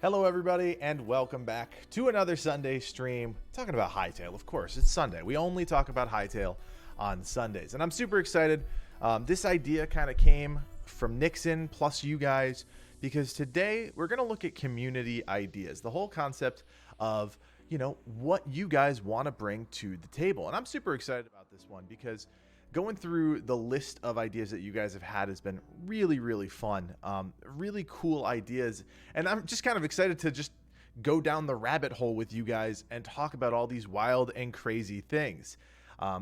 Hello, everybody, and welcome back to another Sunday stream talking about Hytale. Of course, it's Sunday. We only talk about Hytale on Sundays, and I'm super excited. This idea kind of came from Nixon plus you guys because today we're going to look at community ideas, the whole concept of what you guys want to bring to the table. And I'm super excited about this one because going through the list of ideas that you guys have had has been really, really fun. Really cool ideas. And I'm just kind of excited to just go down the rabbit hole with you guys and talk about all these wild and crazy things.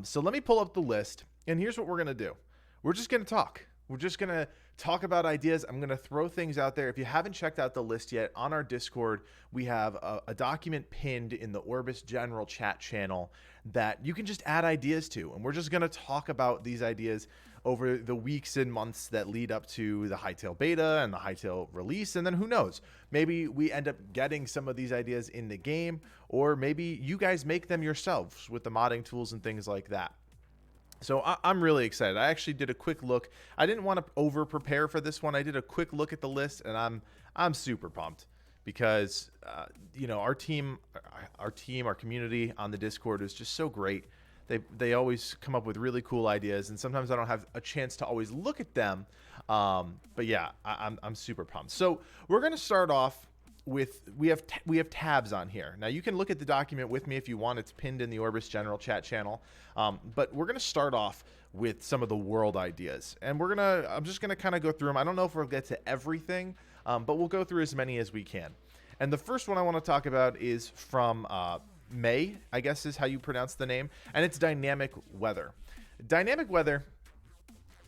So let me pull up the list. And here's what we're going to do. We're just going to talk. We're just going to talk about ideas. I'm going to throw things out there. If you haven't checked out the list yet, on our Discord, we have a document pinned in the Orbis General chat channel that you can just add ideas to. And we're just going to talk about these ideas over the weeks and months that lead up to the Hytale beta and the Hytale release. And then who knows? Maybe we end up getting some of these ideas in the game, or maybe you guys make them yourselves with the modding tools and things like that. So I'm really excited. I actually did a quick look. I didn't want to over prepare for this one. I did a quick look at the list, and I'm super pumped because our team, our community on the Discord is just so great. They always come up with really cool ideas, and sometimes I don't have a chance to always look at them. But yeah, I'm super pumped. So we're gonna start off with we have tabs on here. Now you can look at the document with me if you want. It's pinned in the Orbis General chat channel. But we're gonna start off with some of the world ideas, and I'm just gonna kind of go through them. I don't know if we'll get to everything, but we'll go through as many as we can. And the first one I want to talk about is from May, I guess is how you pronounce the name, and it's dynamic weather. Dynamic weather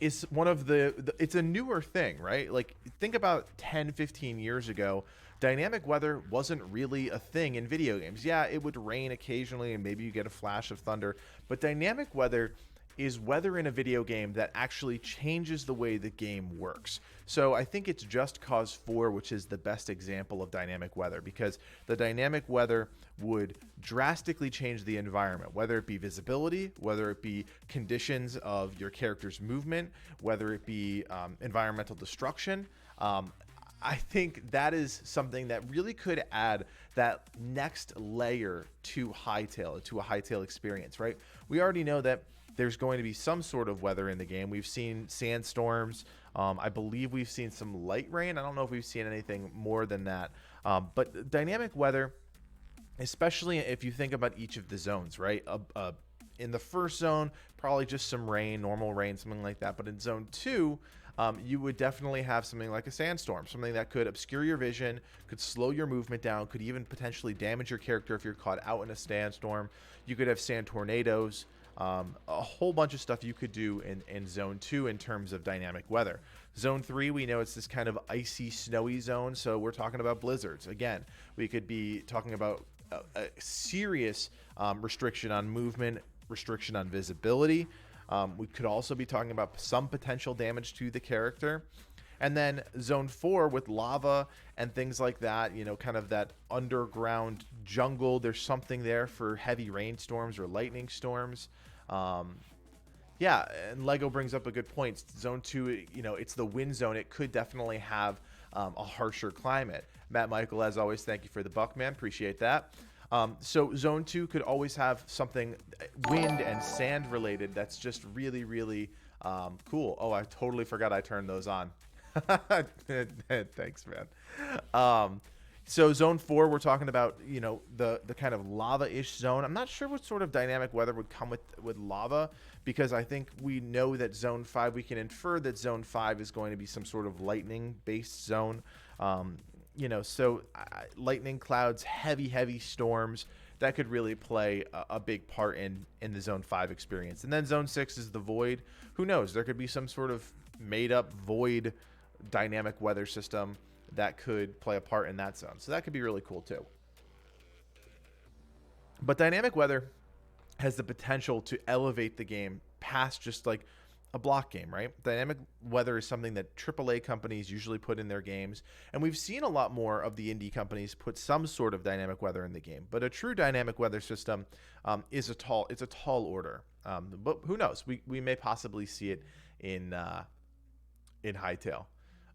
is one of it's a newer thing, right? Like think about 10, 15 years ago, dynamic weather wasn't really a thing in video games. Yeah, it would rain occasionally and maybe you get a flash of thunder, but dynamic weather is weather in a video game that actually changes the way the game works. So I think it's Just Cause 4, which is the best example of dynamic weather, because the dynamic weather would drastically change the environment, whether it be visibility, whether it be conditions of your character's movement, whether it be environmental destruction. I think that is something that really could add that next layer to Hytale, to a Hytale experience, right? We already know that there's going to be some sort of weather in the game. We've seen sandstorms. I believe we've seen some light rain. I don't know if we've seen anything more than that. But dynamic weather, especially if you think about each of the zones, right? In the first zone, probably just some rain, normal rain, something like that. But in zone 2, you would definitely have something like a sandstorm, something that could obscure your vision, could slow your movement down, could even potentially damage your character if you're caught out in a sandstorm. You could have sand tornadoes. A whole bunch of stuff you could do in zone 2 in terms of dynamic weather. Zone 3, we know it's this kind of icy, snowy zone, so we're talking about blizzards. Again, we could be talking about a serious restriction on movement, restriction on visibility. We could also be talking about some potential damage to the character. And then zone 4 with lava and things like that, kind of that underground jungle. There's something there for heavy rainstorms or lightning storms. Yeah, and Lego brings up a good point. Zone 2, it's the wind zone. It could definitely have a harsher climate. Matt Michael, as always, thank you for the buck, man. Appreciate that. So zone 2 could always have something wind and sand related that's just really, really cool. Oh, I totally forgot I turned those on. Thanks, man. So zone 4, we're talking about, the kind of lava-ish zone. I'm not sure what sort of dynamic weather would come with lava, because I think we know that zone 5, we can infer that zone 5 is going to be some sort of lightning-based zone. So lightning clouds, heavy storms, that could really play a big part in the zone 5 experience. And then zone 6 is the void. Who knows? There could be some sort of made-up void dynamic weather system that could play a part in that zone. So that could be really cool too. But dynamic weather has the potential to elevate the game past just like a block game, right? Dynamic weather is something that AAA companies usually put in their games, and we've seen a lot more of the indie companies put some sort of dynamic weather in the game. But a true dynamic weather system is a tall order. But who knows? We may possibly see it in Hytale.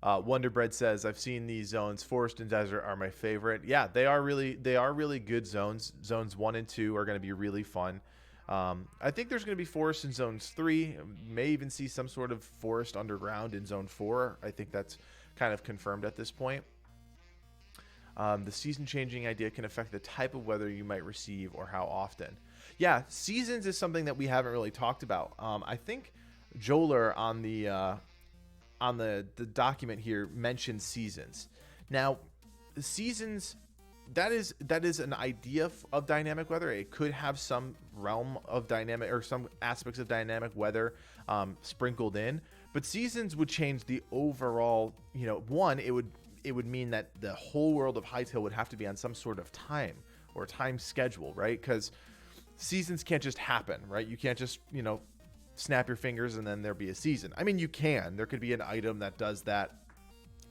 Wonderbread says, I've seen these zones. Forest and desert are my favorite. Yeah, they are really good zones. Zones 1 and 2 are going to be really fun. I think there's going to be forest in zones 3. May even see some sort of forest underground in zone 4. I think that's kind of confirmed at this point. The season changing idea can affect the type of weather you might receive or how often. Yeah, seasons is something that we haven't really talked about. I think Joler on the document here mentioned seasons. Now, the seasons, that is an idea of dynamic weather. It could have some realm of dynamic or some aspects of dynamic weather sprinkled in, but seasons would change the overall. One, it would mean that the whole world of Hytale would have to be on some sort of time or time schedule, right? Because seasons can't just happen, right? You can't just snap your fingers and then there be a season. I mean, you can. There could be an item that does that.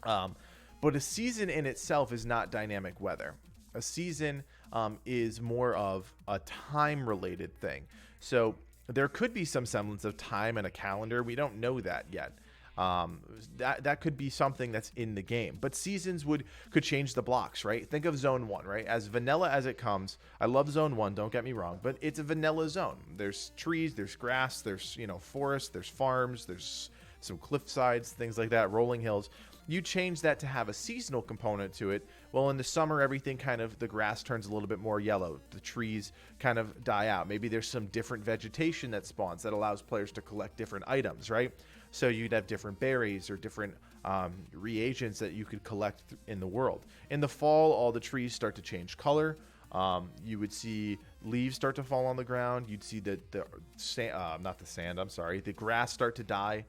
But a season in itself is not dynamic weather. A season is more of a time-related thing. So there could be some semblance of time and a calendar. We don't know that yet. That could be something that's in the game, but seasons could change the blocks, right? Think of zone 1, right? As vanilla as it comes. I love zone 1, don't get me wrong, but it's a vanilla zone. There's trees, there's grass, there's forest, there's farms, there's some cliff sides, things like that, rolling hills. You change that to have a seasonal component to it. Well, in the summer, everything the grass turns a little bit more yellow. The trees kind of die out. Maybe there's some different vegetation that spawns that allows players to collect different items, right? So you'd have different berries or different reagents that you could collect in the world. In the fall, all the trees start to change color. You would see leaves start to fall on the ground. You'd see the grass start to die.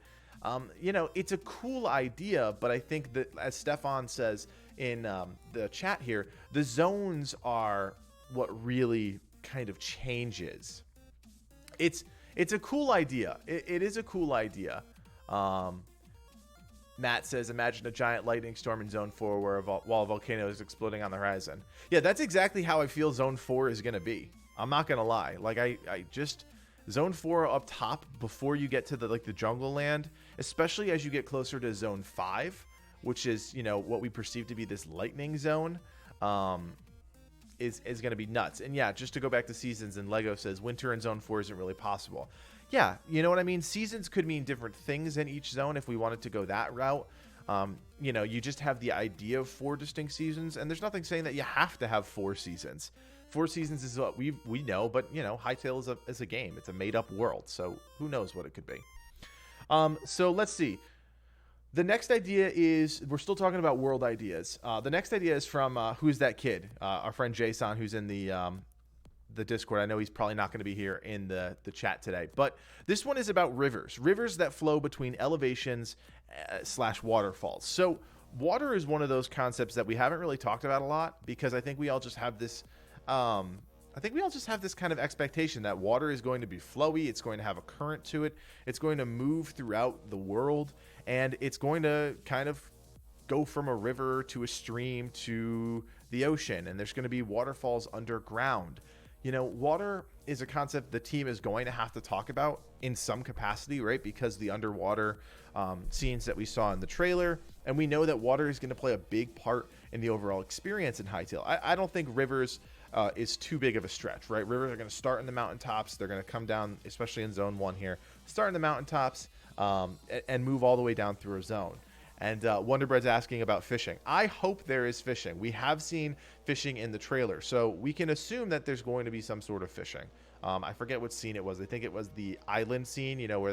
It's a cool idea, but I think that, as Stefan says in the chat here, the zones are what really kind of changes. It's a cool idea. It is a cool idea. Matt says, imagine a giant lightning storm in Zone 4 while a volcano is exploding on the horizon. Yeah, that's exactly how I feel Zone 4 is going to be. I'm not going to lie. Like, I just... Zone 4 up top before you get to the jungle land, especially as you get closer to Zone 5, which is, what we perceive to be this lightning zone, is going to be nuts. And yeah, just to go back to seasons, and Lego says winter in Zone 4 isn't really possible. Yeah, you know what I mean? Seasons could mean different things in each zone if we wanted to go that route. You just have the idea of 4 distinct seasons, and there's nothing saying that you have to have 4 seasons. 4 seasons is what we know, but Hytale is a game. It's a made-up world, so who knows what it could be. So let's see. The next idea is, we're still talking about world ideas. The next idea is from Who's That Kid? Our friend Jason, who's in the Discord. I know he's probably not going to be here in the chat today, but this one is about rivers that flow between elevations / waterfalls. So water is one of those concepts that we haven't really talked about a lot, because I think we all just have this kind of expectation that water is going to be flowy. It's going to have a current to it. It's going to move throughout the world, and it's going to kind of go from a river to a stream to the ocean, and there's going to be waterfalls underground. Water is a concept the team is going to have to talk about in some capacity, right? Because the underwater scenes that we saw in the trailer, and we know that water is going to play a big part in the overall experience in Hytale. I don't think rivers is too big of a stretch, right? Rivers are going to start in the mountaintops. They're going to come down, especially in Zone 1 here, start in the mountaintops and move all the way down through a zone. And Wonderbread's asking about fishing. I hope there is fishing. We have seen fishing in the trailer, so we can assume that there's going to be some sort of fishing. I forget what scene it was. I think it was the island scene, where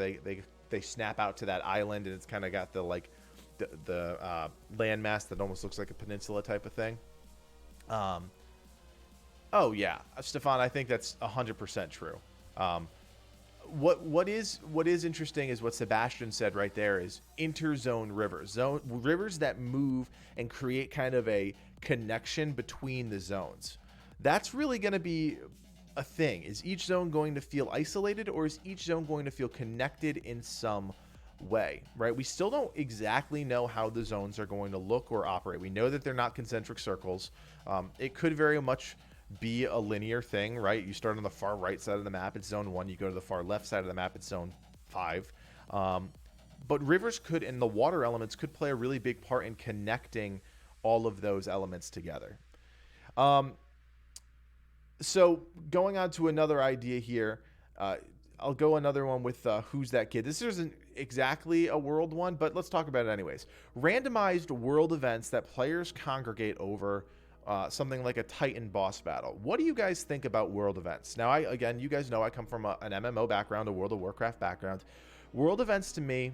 they snap out to that island, and it's kind of got the landmass that almost looks like a peninsula type of thing. Oh yeah, Stefan, I think that's 100% true. What is interesting is what Sebastian said right there is interzone rivers. Rivers that move and create kind of a connection between the zones. That's really going to be a thing. Is each zone going to feel isolated, or is each zone going to feel connected in some way, right? We still don't exactly know how the zones are going to look or operate. We know that they're not concentric circles. It could very much be a linear thing, right? You start on the far right side of the map, it's Zone 1. You go to the far left side of the map, it's Zone 5. But rivers could, and the water elements could play a really big part in connecting all of those elements together. Um, so going on to another idea here, uh, I'll go another one with Who's That Kid? This isn't exactly a world one, but let's talk about it anyways. Randomized world events that players congregate over, something like a Titan boss battle. What do you guys think about world events? Now, again, you guys know I come from an MMO background, a World of Warcraft background. World events to me,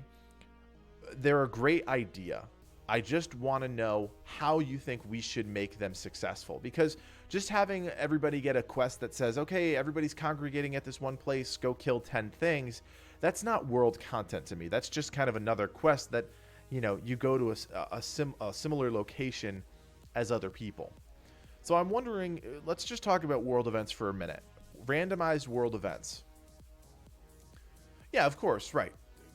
they're a great idea. I just want to know how you think we should make them successful, because just having everybody get a quest that says, okay, everybody's congregating at this one place, go kill 10 things, that's not world content to me. That's just kind of another quest that, you know, you go to a similar location as other people. So I'm wondering, let's just talk about world events for a minute. Randomized world events. Yeah, of course, right.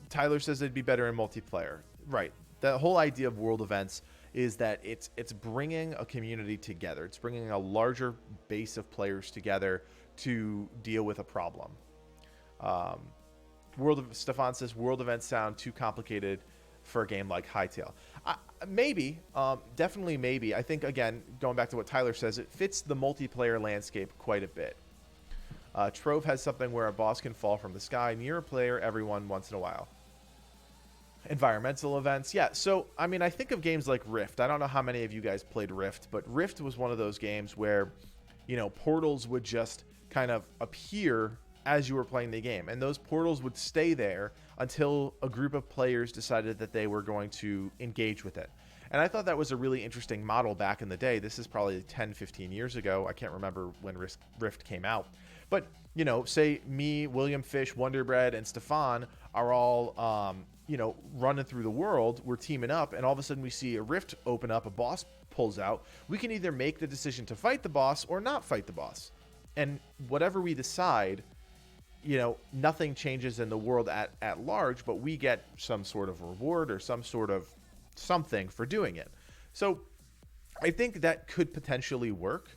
Tyler says it'd be better in multiplayer. Right. The whole idea of world events is that it's bringing a community together. It's bringing a larger base of players together to deal with a problem. Stefan says world events sound too complicated for a game like Hytale. Maybe, definitely maybe. I think, again, going back to what Tyler says, it fits the multiplayer landscape quite a bit. Trove has something where a boss can fall from the sky near a player every once in a while. Environmental events. Yeah, so, I mean, I think of games like Rift. I don't know how many of you guys played Rift, but Rift was one of those games where, you know, portals would just kind of appear as you were playing the game. And those portals would stay there until a group of players decided that they were going to engage with it. And I thought that was a really interesting model back in the day. This is probably 10, 15 years ago. I can't remember when Rift came out. But, you know, say me, William Fish, Wonderbread, and Stefan are all, you know, running through the world. We're teaming up, and all of a sudden we see a rift open up, a boss pulls out. We can either make the decision to fight the boss or not fight the boss. And whatever we decide, you know, nothing changes in the world at large, but we get some sort of reward or some sort of something for doing it. So I think that could potentially work.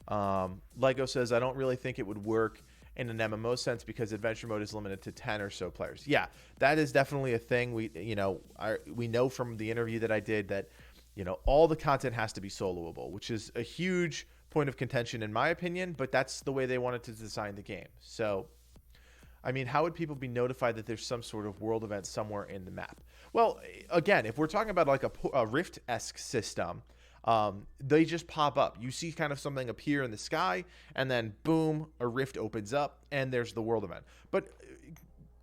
Lego says, I don't really think it would work in an MMO sense because adventure mode is limited to 10 or so players. Yeah, that is definitely a thing. We know from the interview that I did that, you know, all the content has to be soloable, which is a huge point of contention in my opinion, but that's the way they wanted to design the game. So, I mean, how would people be notified that there's some sort of world event somewhere in the map? Well, again, if we're talking about like a Rift-esque system, they just pop up. You see kind of something appear in the sky, and then boom, a rift opens up, and there's the world event. But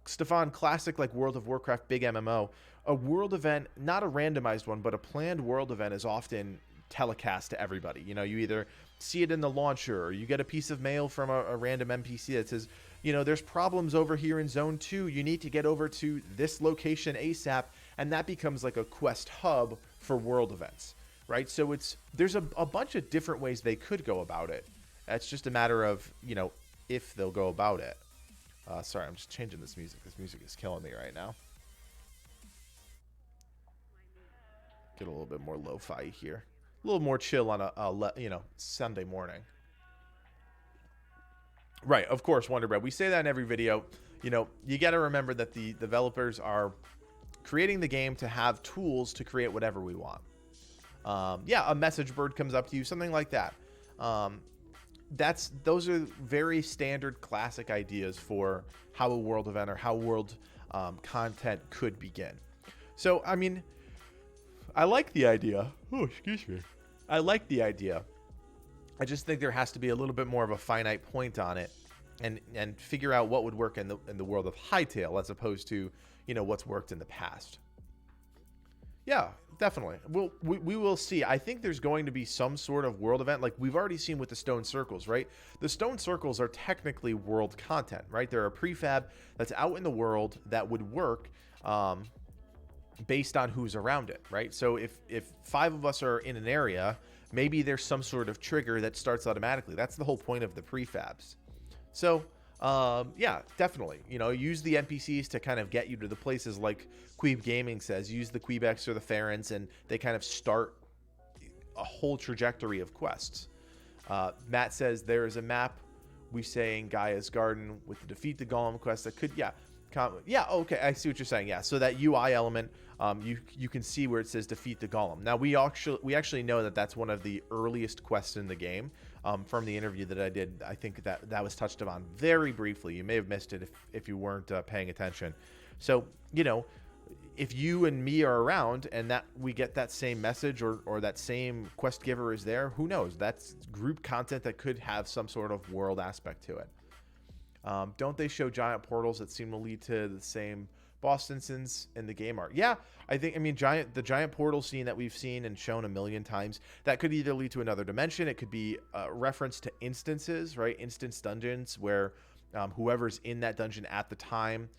Stefan, classic like World of Warcraft, big MMO, a world event, not a randomized one, but a planned world event is often telecast to everybody. You know, you either see it in the launcher, or you get a piece of mail from a random NPC that says, you know, there's problems over here in Zone 2. You need to get over to this location ASAP, and that becomes like a quest hub for world events. Right, so there's a bunch of different ways they could go about it. It's just a matter of, you know, if they'll go about it. Sorry, I'm just changing this music. This music is killing me right now. Get a little bit more lo-fi here. A little more chill on a Sunday morning. Right, of course, Wonderbread. We say that in every video. You know, you got to remember that the developers are creating the game to have tools to create whatever we want. Yeah, a message bird comes up to you, something like that. Those are very standard classic ideas for how a world event or how world content could begin. So, I mean, I like the idea. Oh, excuse me. I like the idea. I just think there has to be a little bit more of a finite point on it, and figure out what would work in the world of Hytale as opposed to, you know, what's worked in the past. Yeah, definitely. We will see. I think there's going to be some sort of world event, like we've already seen with the stone circles, right? The stone circles are technically world content, right? They're a prefab that's out in the world that would work based on who's around it, right? So if 5 of us are in an area, maybe there's some sort of trigger that starts automatically. That's the whole point of the prefabs. So yeah, definitely. You know, use the NPCs to kind of get you to the places, like Queeb Gaming says. Use the Quebecs or the Farons, and they kind of start a whole trajectory of quests. Matt says there is a map we say in Gaia's Garden with the Defeat the Golem quest that could, yeah. Yeah, okay, I see what you're saying. Yeah, so that UI element, you can see where it says defeat the golem. Now we actually know that that's one of the earliest quests in the game. From the interview that I did, I think that was touched upon very briefly. You may have missed it if you weren't paying attention. So if you and me are around and that we get that same message or that same quest giver is there, who knows? That's group content that could have some sort of world aspect to it. Don't they show giant portals that seem to lead to the same boss instance in the game art? Yeah, I mean, the giant portal scene that we've seen and shown a million times, that could either lead to another dimension. It could be a reference to instances, right? Instance dungeons where whoever's in that dungeon at the time.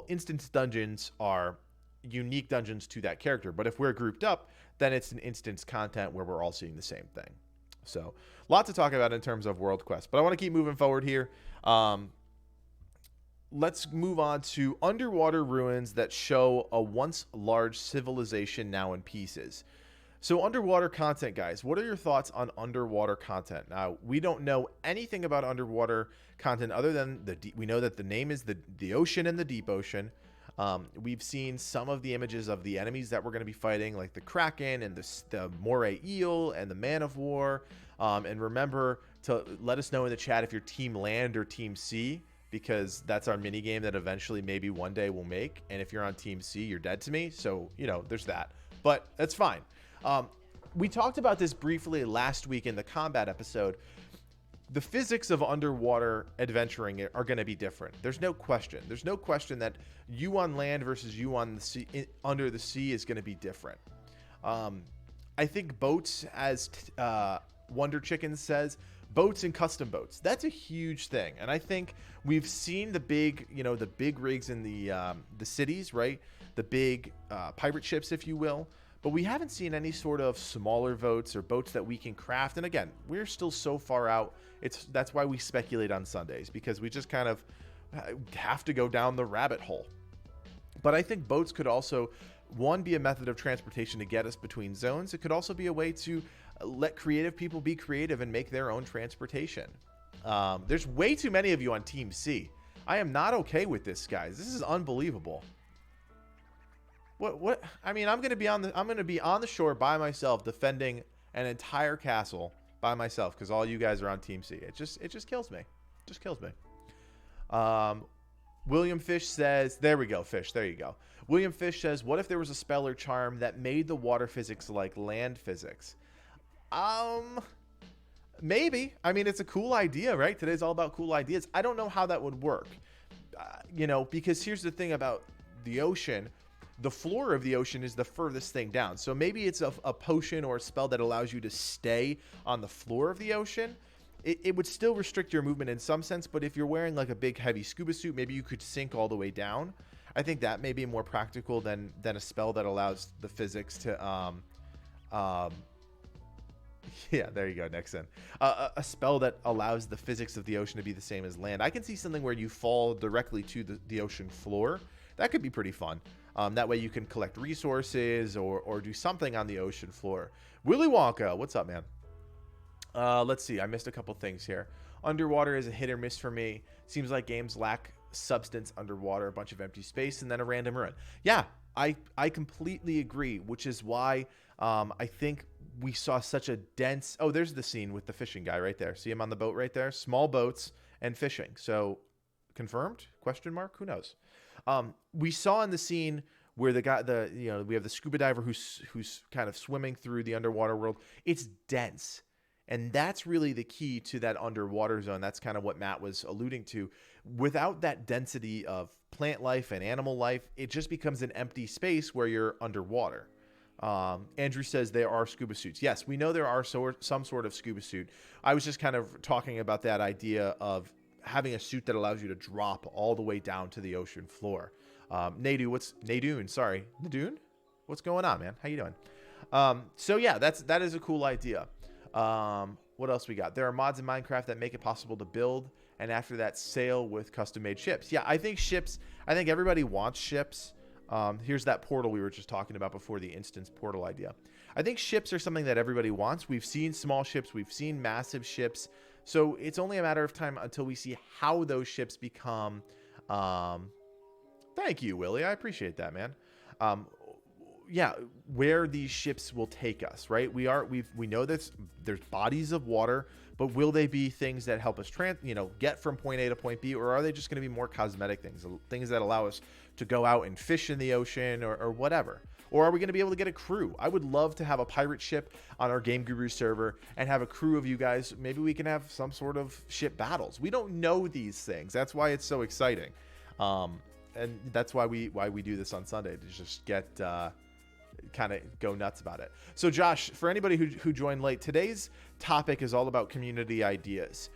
Instance dungeons are unique dungeons to that character. But if we're grouped up, then it's an instance content where we're all seeing the same thing. So, lot to talk about in terms of world quest. But I want to keep moving forward here. Let's move on to underwater ruins that show a once large civilization now in pieces. So underwater content, guys, what are your thoughts on underwater content? Now, we don't know anything about underwater content other than we know that the name is the ocean and the deep ocean. We've seen some of the images of the enemies that we're going to be fighting, like the Kraken and the Moray Eel and the Man of War. And remember to let us know in the chat if you're Team Land or Team Sea, because that's our mini game that eventually maybe one day we'll make. And if you're on Team C, you're dead to me. So, there's that. But that's fine. We talked about this briefly last week in the combat episode. The physics of underwater adventuring are going to be different. There's no question. There's no question that you on land versus you on the sea, under the sea, is going to be different. I think boats, as Wonder Chicken says, boats and custom boats. That's a huge thing. And I think we've seen the big rigs in the cities, right? The big pirate ships, if you will. But we haven't seen any sort of smaller boats or boats that we can craft. And again, we're still so far out. That's why we speculate on Sundays, because we just kind of have to go down the rabbit hole. But I think boats could also, one, be a method of transportation to get us between zones. It could also be a way to let creative people be creative and make their own transportation. There's way too many of you on Team C. I am not okay with this, guys. This is unbelievable. What? I mean, I'm going to be on the shore by myself, defending an entire castle by myself because all you guys are on Team C. It just kills me. Just kills me. William Fish says, there we go, Fish. There you go. William Fish says, what if there was a spell or charm that made the water physics like land physics? Maybe. I mean, it's a cool idea, right? Today's all about cool ideas. I don't know how that would work. Because here's the thing about the ocean. The floor of the ocean is the furthest thing down. So maybe it's a potion or a spell that allows you to stay on the floor of the ocean. It would still restrict your movement in some sense, but if you're wearing like a big heavy scuba suit, maybe you could sink all the way down. I think that may be more practical than a spell that allows the physics to yeah, there you go, Nixon. A spell that allows the physics of the ocean to be the same as land. I can see something where you fall directly to the ocean floor. That could be pretty fun. That way you can collect resources or do something on the ocean floor. Willy Wonka, what's up, man? Let's see. I missed a couple things here. Underwater is a hit or miss for me. Seems like games lack substance underwater, a bunch of empty space, and then a random ruin. Yeah, I completely agree, which is why I think we saw such a dense... Oh, there's the scene with the fishing guy right there. See him on the boat right there? Small boats and fishing. So, confirmed? Question mark? Who knows? We saw in the scene where the guy, we have the scuba diver who's kind of swimming through the underwater world. It's dense. And that's really the key to that underwater zone. That's kind of what Matt was alluding to. Without that density of plant life and animal life, it just becomes an empty space where you're underwater. Andrew says there are scuba suits. Yes, we know there are some sort of scuba suit. I was just kind of talking about that idea of having a suit that allows you to drop all the way down to the ocean floor. Nadune, sorry. Nadune? What's going on, man? How you doing? So yeah, that is a cool idea. What else we got? There are mods in Minecraft that make it possible to build and after that sail with custom made ships. Yeah, I think everybody wants ships. Here's that portal we were just talking about before, the instance portal idea. I think ships are something that everybody wants. We've seen small ships. We've seen massive ships. So it's only a matter of time until we see how those ships become Thank you, Willie. I appreciate that, man. Um, yeah, where these ships will take us, right? We know that there's bodies of water, but will they be things that help us get from point A to point B, or are they just going to be more cosmetic things that allow us to go out and fish in the ocean or whatever? Or are we going to be able to get a crew? I would love to have a pirate ship on our Game Guru server and have a crew of you guys. Maybe we can have some sort of ship battles. We don't know these things. That's why it's so exciting. And that's why we do this on Sunday, to just get kind of go nuts about it. So Josh, for anybody who joined late, today's topic is all about community ideas.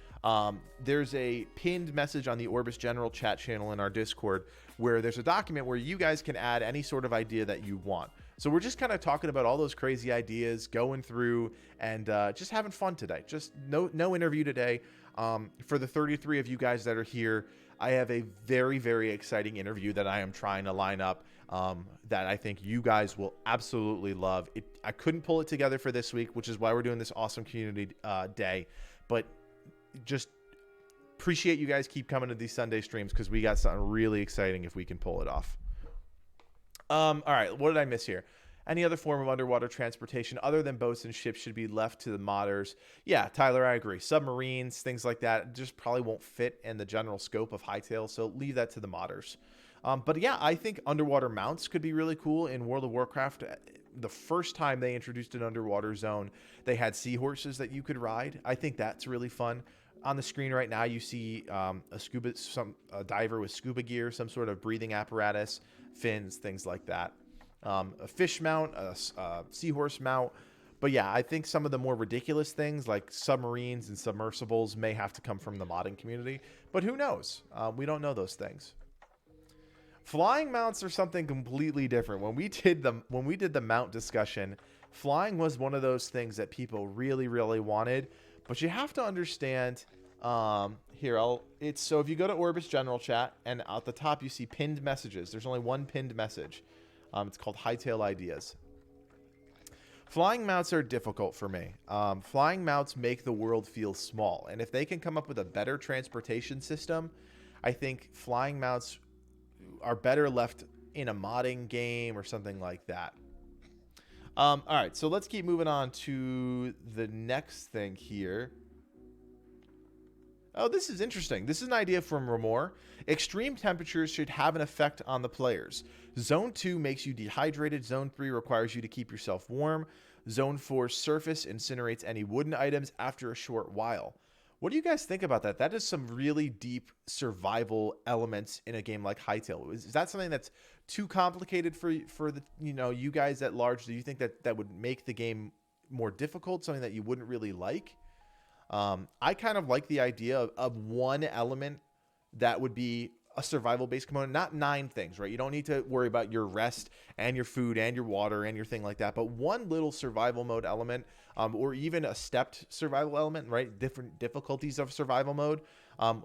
There's a pinned message on the Orbis General chat channel in our Discord where there's a document where you guys can add any sort of idea that you want. So we're just kind of talking about all those crazy ideas, going through and just having fun today. Just no interview today. For the 33 of you guys that are here, I have a very, very exciting interview that I am trying to line up that I think you guys will absolutely love. I couldn't pull it together for this week, which is why we're doing this awesome community day. But just appreciate you guys keep coming to these Sunday streams, because we got something really exciting if we can pull it off. All right, what did I miss here? Any other form of underwater transportation other than boats and ships should be left to the modders. Yeah, Tyler, I agree. Submarines, things like that, just probably won't fit in the general scope of Hytale, so leave that to the modders. But yeah, I think underwater mounts could be really cool in World of Warcraft. The first time they introduced an underwater zone, they had seahorses that you could ride. I think that's really fun. On the screen right now, you see a diver with scuba gear, some sort of breathing apparatus, fins, things like that. A fish mount, a seahorse mount. But yeah, I think some of the more ridiculous things like submarines and submersibles may have to come from the modding community. But who knows? We don't know those things. Flying mounts are something completely different. When we did the mount discussion, flying was one of those things that people really, really wanted. But you have to understand. So if you go to Orbis General Chat and at the top you see pinned messages. There's only one pinned message. It's called Hytale Ideas. Flying mounts are difficult for me. Flying mounts make the world feel small. And if they can come up with a better transportation system, I think flying mounts are better left in a modding game or something like that. All right, so let's keep moving on to the next thing here. Oh, this is interesting. This is an idea from Ramor. Extreme temperatures should have an effect on the players. Zone 2 makes you dehydrated. Zone 3 requires you to keep yourself warm. Zone 4 surface incinerates any wooden items after a short while. What do you guys think about that? That is some really deep survival elements in a game like Hytale. Is that something that's too complicated for the you guys at large? Do you think that would make the game more difficult? Something that you wouldn't really like? I kind of like the idea of one element that would be a survival-based component, not 9 things, right? You don't need to worry about your rest and your food and your water and your thing like that, but one little survival mode element, or even a stepped survival element, right? Different difficulties of survival mode,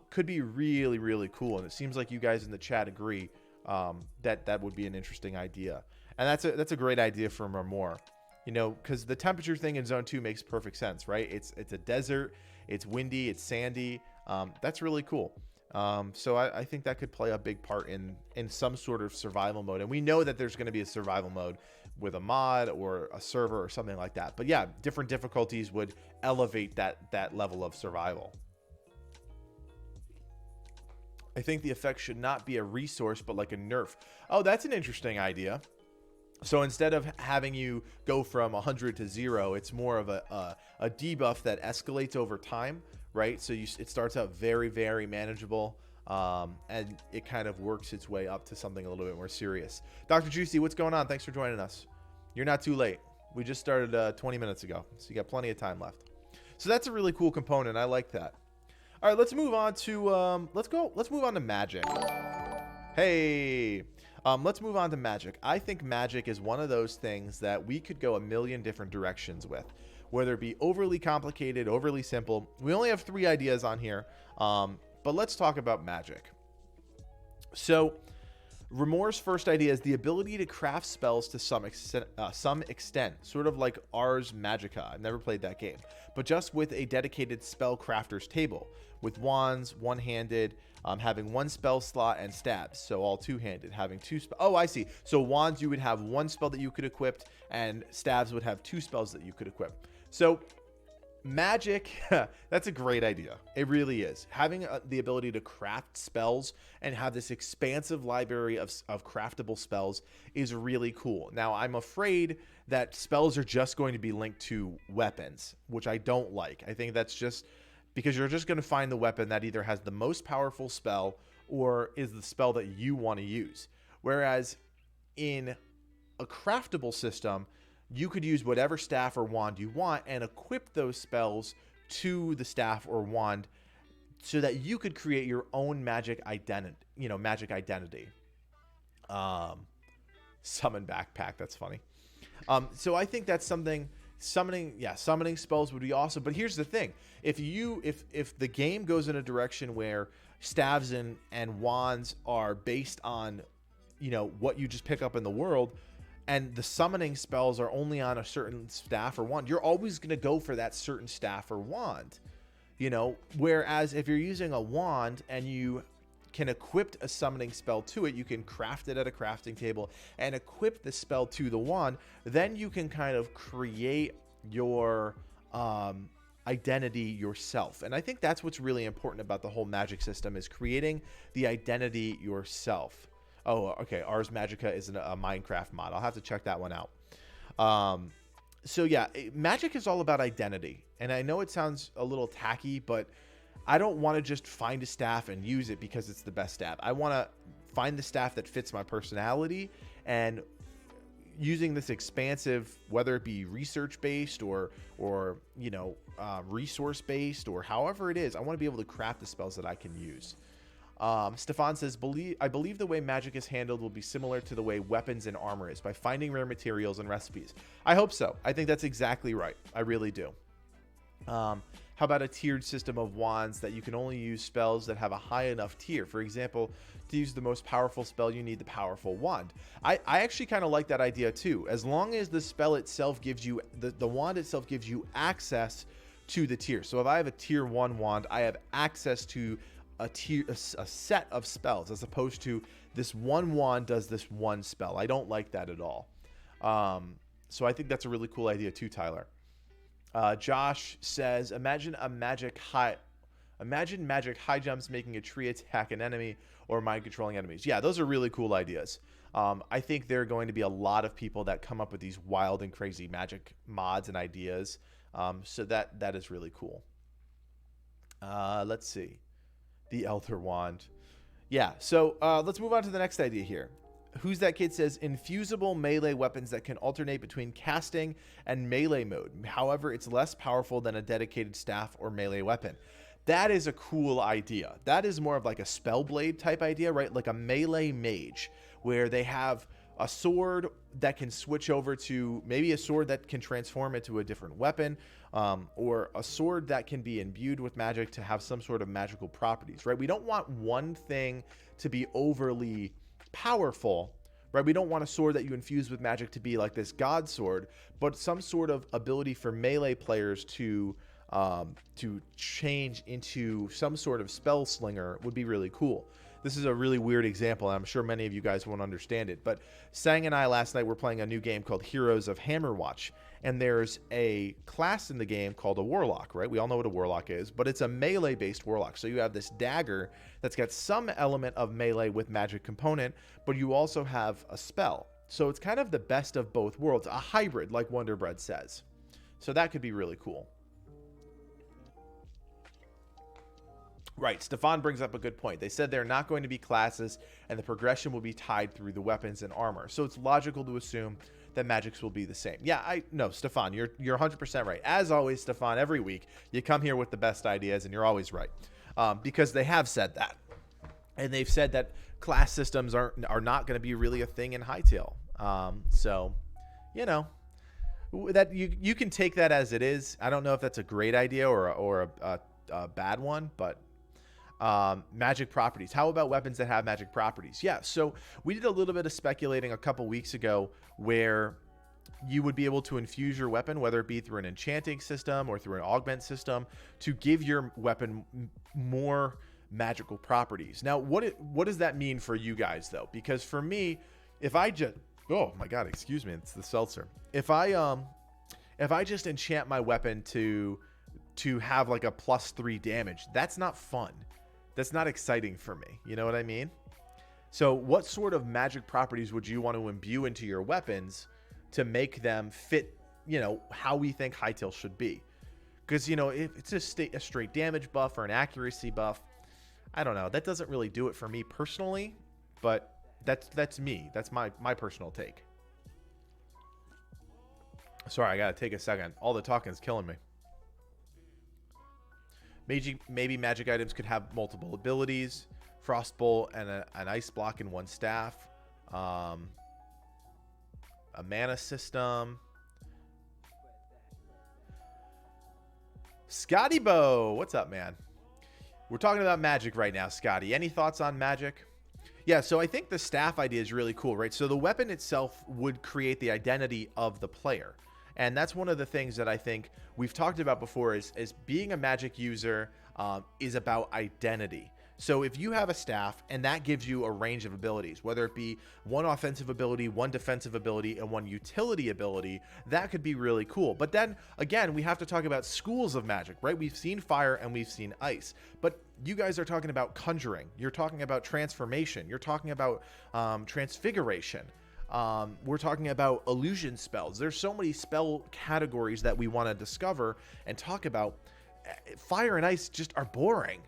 could be really, really cool. And it seems like you guys in the chat agree that would be an interesting idea. And that's a great idea from Ramor. Because the temperature thing in Zone 2 makes perfect sense, right? It's a desert, it's windy, it's sandy. That's really cool. So I think that could play a big part in some sort of survival mode. And we know that there's going to be a survival mode with a mod or a server or something like that. But yeah, different difficulties would elevate that level of survival. I think the effect should not be a resource, but like a nerf. Oh, that's an interesting idea. So instead of having you go from 100 to 0, it's more of a debuff that escalates over time, right? So it starts out very, very manageable, and it kind of works its way up to something a little bit more serious. Dr. Juicy, what's going on? Thanks for joining us. You're not too late. We just started 20 minutes ago, so you got plenty of time left. So that's a really cool component. I like that. All right, let's move on to let's move on to magic. Hey. Let's move on to magic. I think magic is one of those things that we could go a million different directions with, whether it be overly complicated, overly simple. We only have 3 ideas on here, but let's talk about magic. So Ramore's first idea is the ability to craft spells to some extent, sort of like Ars Magica. I've never played that game, but just with a dedicated spell crafter's table with wands, one-handed, having one spell slot, and stabs. So all two-handed, having two. Oh, I see. So wands, you would have one spell that you could equip, and stabs would have two spells that you could equip. So magic, that's a great idea. It really is. Having the ability to craft spells and have this expansive library of craftable spells is really cool. Now, I'm afraid that spells are just going to be linked to weapons, which I don't like. I think that's just because you're just going to find the weapon that either has the most powerful spell or is the spell that you want to use. Whereas in a craftable system, you could use whatever staff or wand you want and equip those spells to the staff or wand so that you could create your own magic identity, Summon backpack. That's funny. So I think that's something. Summoning spells would be awesome. But here's the thing: if the game goes in a direction where staves and wands are based on, what you just pick up in the world, and the summoning spells are only on a certain staff or wand, you're always going to go for that certain staff or wand. Whereas if you're using a wand and you can equip a summoning spell to it, you can craft it at a crafting table and equip the spell to the wand, then you can kind of create your identity yourself. And I think that's what's really important about the whole magic system, is creating the identity yourself. Oh, okay. Ars Magica is a Minecraft mod. I'll have to check that one out. So yeah, magic is all about identity. And I know it sounds a little tacky, but I don't want to just find a staff and use it because it's the best staff. I want to find the staff that fits my personality, and using this expansive, whether it be research-based or resource-based or however it is, I want to be able to craft the spells that I can use. Stefan says, I believe the way magic is handled will be similar to the way weapons and armor is, by finding rare materials and recipes. I hope so. I think that's exactly right. I really do. How about a tiered system of wands that you can only use spells that have a high enough tier? For example, to use the most powerful spell, you need the powerful wand. I actually kind of like that idea too. As long as the spell itself gives you, the wand itself gives you access to the tier. So if I have a tier 1 wand, I have access to a set of spells, as opposed to this one wand does this one spell. I don't like that at all. So I think that's a really cool idea too, Tyler. Josh says, imagine magic high jumps making a tree attack an enemy, or mind controlling enemies. Yeah, those are really cool ideas. I think there are going to be a lot of people that come up with these wild and crazy magic mods and ideas. So that is really cool. Let's see. The Elder Wand. Yeah, so let's move on to the next idea here. Who's That Kid says, infusible melee weapons that can alternate between casting and melee mode. However, it's less powerful than a dedicated staff or melee weapon. That is a cool idea. That is more of like a Spellblade type idea, right? Like a melee mage, where they have a sword that can switch over to maybe a sword that can transform into a different weapon, or a sword that can be imbued with magic to have some sort of magical properties, right? We don't want one thing to be overly powerful, right? We don't want a sword that you infuse with magic to be like this god sword, but some sort of ability for melee players to change into some sort of spell slinger would be really cool. This is a really weird example, and I'm sure many of you guys won't understand it, but Sang and I last night were playing a new game called Heroes of Hammerwatch, and there's a class in the game called a Warlock, right? We all know what a Warlock is, but it's a melee-based Warlock. So you have this dagger that's got some element of melee with magic component, but you also have a spell. So it's kind of the best of both worlds, a hybrid, like Wonder Bread says. So that could be really cool. Right, Stefan brings up a good point. They said they're not going to be classes, and the progression will be tied through the weapons and armor. So it's logical to assume that magics will be the same. Yeah, no, Stefan, you're 100% right. As always, Stefan, every week you come here with the best ideas, and you're always right, because they have said that, and they've said that class systems are not going to be really a thing in Hytale. So, that you can take that as it is. I don't know if that's a great idea or a bad one, but Magic properties. How about weapons that have magic properties? Yeah, so we did a little bit of speculating a couple weeks ago where you would be able to infuse your weapon, whether it be through an enchanting system or through an augment system, to give your weapon more magical properties. Now, what does that mean for you guys, though? Because for me, if I just... Oh, my God, excuse me. It's the seltzer. If I just enchant my weapon to have like a +3 damage, that's not fun. That's not exciting for me. You know what I mean? So what sort of magic properties would you want to imbue into your weapons to make them fit, how we think Hytale should be? Because, if it's a straight damage buff or an accuracy buff, I don't know. That doesn't really do it for me personally, but that's me. That's my personal take. Sorry, I got to take a second. All the talking is killing me. Maybe magic items could have multiple abilities. Frostbolt and an ice block in one staff. A mana system. Scotty Bo, what's up, man? We're talking about magic right now, Scotty. Any thoughts on magic? Yeah, so I think the staff idea is really cool, right? So the weapon itself would create the identity of the player. And that's one of the things that I think we've talked about before is being a magic user is about identity. So if you have a staff and that gives you a range of abilities, whether it be one offensive ability, one defensive ability, and one utility ability, that could be really cool. But then again, we have to talk about schools of magic, right? We've seen fire and we've seen ice, but you guys are talking about conjuring. You're talking about transformation. You're talking about transfiguration. We're talking about illusion spells. There's so many spell categories that we want to discover and talk about. Fire and ice just are boring.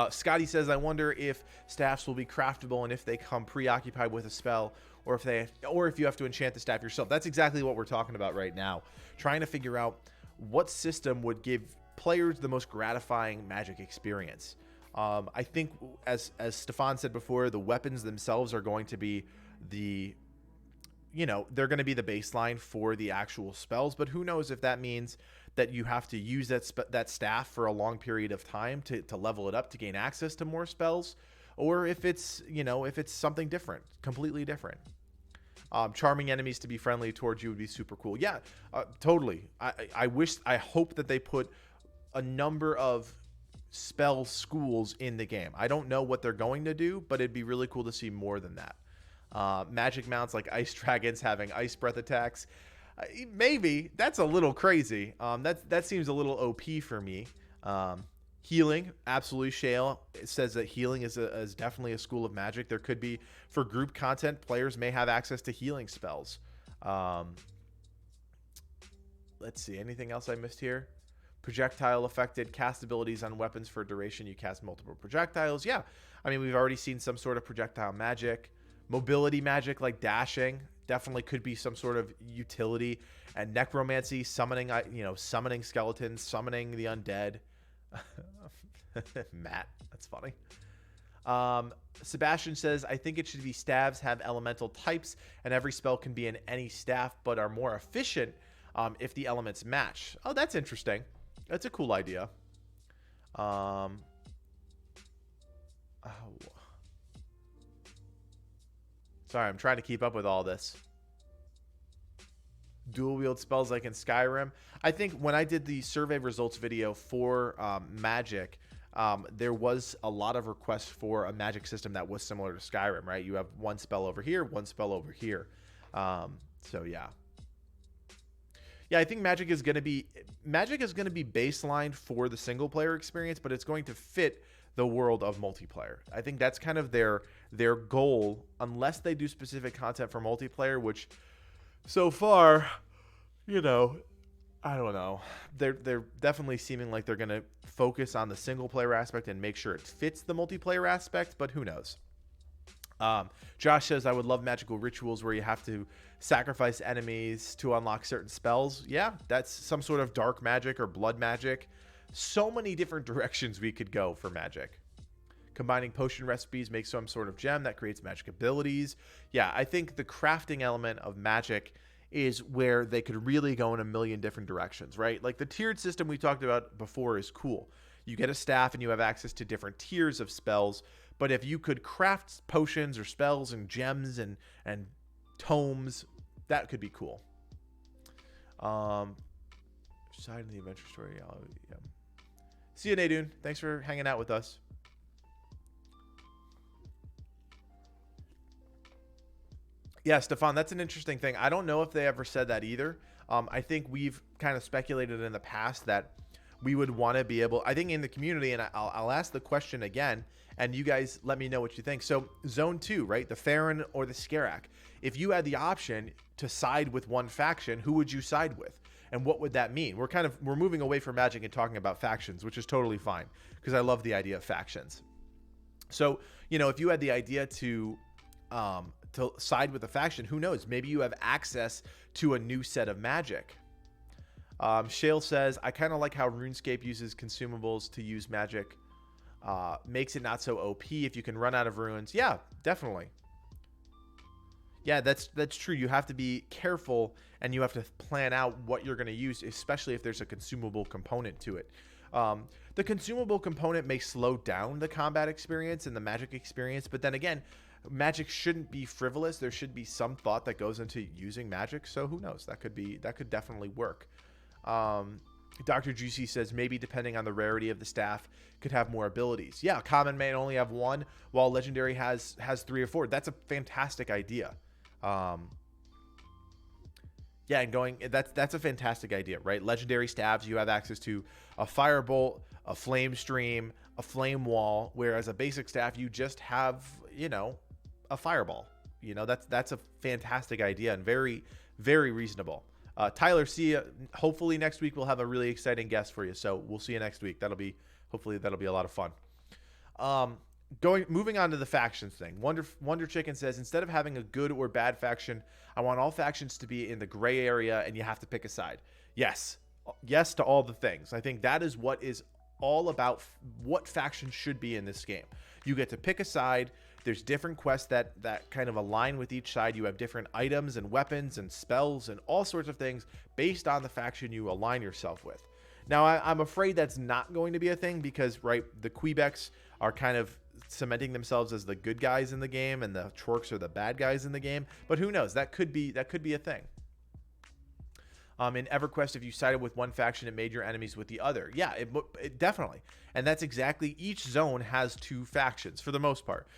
Scotty says, I wonder if staffs will be craftable and if they come preoccupied with a spell, or if you have to enchant the staff yourself. That's exactly what we're talking about right now. Trying to figure out what system would give players the most gratifying magic experience. I think, as Stefan said before, the weapons themselves are going to be they're going to be the baseline for the actual spells, but who knows if that means that you have to use that staff for a long period of time to level it up to gain access to more spells, or if it's something different, completely different. Charming enemies to be friendly towards you would be super cool. Yeah, totally. I hope that they put a number of spell schools in the game. I don't know what they're going to do, but it'd be really cool to see more than that. Magic mounts like ice dragons having ice breath attacks. Maybe that's a little crazy. That seems a little OP for me. Healing, absolutely. Shale, it says that healing is definitely a school of magic. There could be, for group content, players may have access to healing spells. Let's see, anything else I missed here? Projectile affected, cast abilities on weapons for duration. You cast multiple projectiles. Yeah, I mean, we've already seen some sort of projectile magic. Mobility magic like dashing definitely could be some sort of utility. And necromancy, summoning skeletons, summoning the undead. Matt, that's funny. Sebastian says, I think it should be staves have elemental types, and every spell can be in any staff, but are more efficient if the elements match. Oh, that's interesting. That's a cool idea. Sorry, I'm trying to keep up with all this. Dual wield spells like in Skyrim. I think when I did the survey results video for Magic, there was a lot of requests for a magic system that was similar to Skyrim, right? You have one spell over here, one spell over here. So yeah. Yeah, I think Magic is going to be baseline for the single player experience, but it's going to fit the world of multiplayer. I think that's kind of their goal, unless they do specific content for multiplayer, which so far, I don't know. They're definitely seeming like they're going to focus on the single player aspect and make sure it fits the multiplayer aspect, but who knows? Josh says, I would love magical rituals where you have to sacrifice enemies to unlock certain spells. Yeah, that's some sort of dark magic or blood magic. So many different directions we could go for magic. Combining potion recipes makes some sort of gem that creates magic abilities. Yeah, I think the crafting element of magic is where they could really go in a million different directions, right? Like the tiered system we talked about before is cool. You get a staff and you have access to different tiers of spells. But if you could craft potions or spells and gems and tomes, that could be cool. Side of the adventure story. Yeah. See you, Nadune. Thanks for hanging out with us. Yeah, Stefan, that's an interesting thing. I don't know if they ever said that either. I think we've kind of speculated in the past that we would want to be able, I think in the community, and I'll ask the question again, and you guys let me know what you think. So zone 2, right? The Farron or the Codiak. If you had the option to side with one faction, who would you side with? And what would that mean? We're moving away from Magic and talking about factions, which is totally fine because I love the idea of factions. So, if you had the idea to side with a faction, who knows? Maybe you have access to a new set of Magic. Shale says, I kind of like how RuneScape uses consumables to use Magic. Makes it not so OP if you can run out of runes. Yeah, definitely. Yeah, that's true. You have to be careful and you have to plan out what you're going to use, especially if there's a consumable component to it. The consumable component may slow down the combat experience and the Magic experience, but then again, Magic shouldn't be frivolous. There should be some thought that goes into using Magic. So who knows? That could definitely work. Dr. Juicy says maybe depending on the rarity of the staff could have more abilities. Yeah, common may only have one, while legendary has 3 or 4. That's a fantastic idea. Yeah, and that's a fantastic idea, right? Legendary staves, you have access to a firebolt, a flame stream, a flame wall, whereas a basic staff you just have, a fireball. That's a fantastic idea and very, very reasonable. Tyler, see you. Hopefully next week we'll have a really exciting guest for you. So we'll see you next week. Hopefully that'll be a lot of fun. Moving on to the factions thing. Wonder Chicken says, instead of having a good or bad faction, I want all factions to be in the gray area and you have to pick a side. Yes to all the things. I think that is what is all about what factions should be in this game. You get to pick a side. There's different quests that kind of align with each side. You have different items and weapons and spells and all sorts of things based on the faction you align yourself with. Now, I'm afraid that's not going to be a thing because, right, the Quebecs are kind of cementing themselves as the good guys in the game and the Chorks are the bad guys in the game. But who knows? That could be a thing. In EverQuest, if you sided with one faction, it made your enemies with the other. Yeah, it definitely. And that's exactly, each zone has 2 factions for the most part.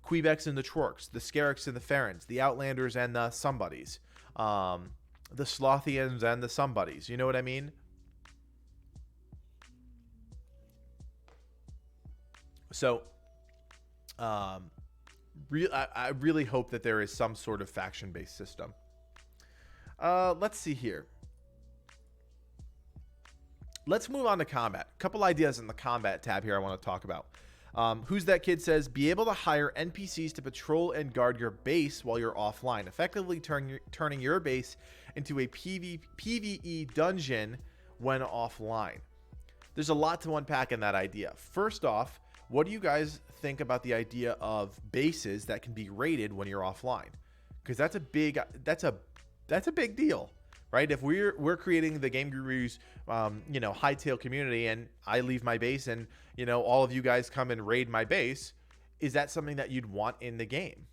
Quebecs and the Chorks, the Scarix and the Farrons, the Outlanders and the Somebodies, the Slothians and the Somebodies. You know what I mean? So, I really hope that there is some sort of faction-based system. Let's see here. Let's move on to combat. A couple ideas in the combat tab here I want to talk about. Who's That Kid says, be able to hire NPCs to patrol and guard your base while you're offline, effectively turning your base into a PvE dungeon when offline. There's a lot to unpack in that idea. First off, what do you guys think about the idea of bases that can be raided when you're offline? Because that's a big deal, right? If we're creating the Game Gurus, Hytale community, and I leave my base, and all of you guys come and raid my base, is that something that you'd want in the game?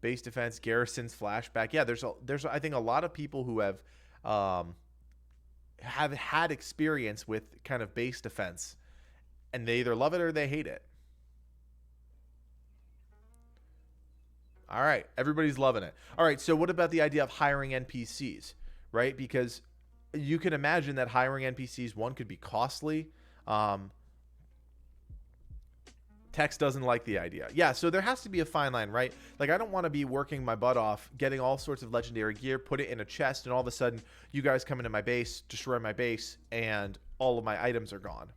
Base defense, garrisons, flashback. Yeah, there's I think a lot of people who have had experience with kind of base defense, and they either love it or they hate it. All right, everybody's loving it. All right, so what about the idea of hiring NPCs, right? Because you can imagine that hiring NPCs, one, could be costly. Tex doesn't like the idea. Yeah, so there has to be a fine line, right? Like, I don't want to be working my butt off, getting all sorts of legendary gear, put it in a chest, and all of a sudden you guys come into my base, destroy my base, and all of my items are gone.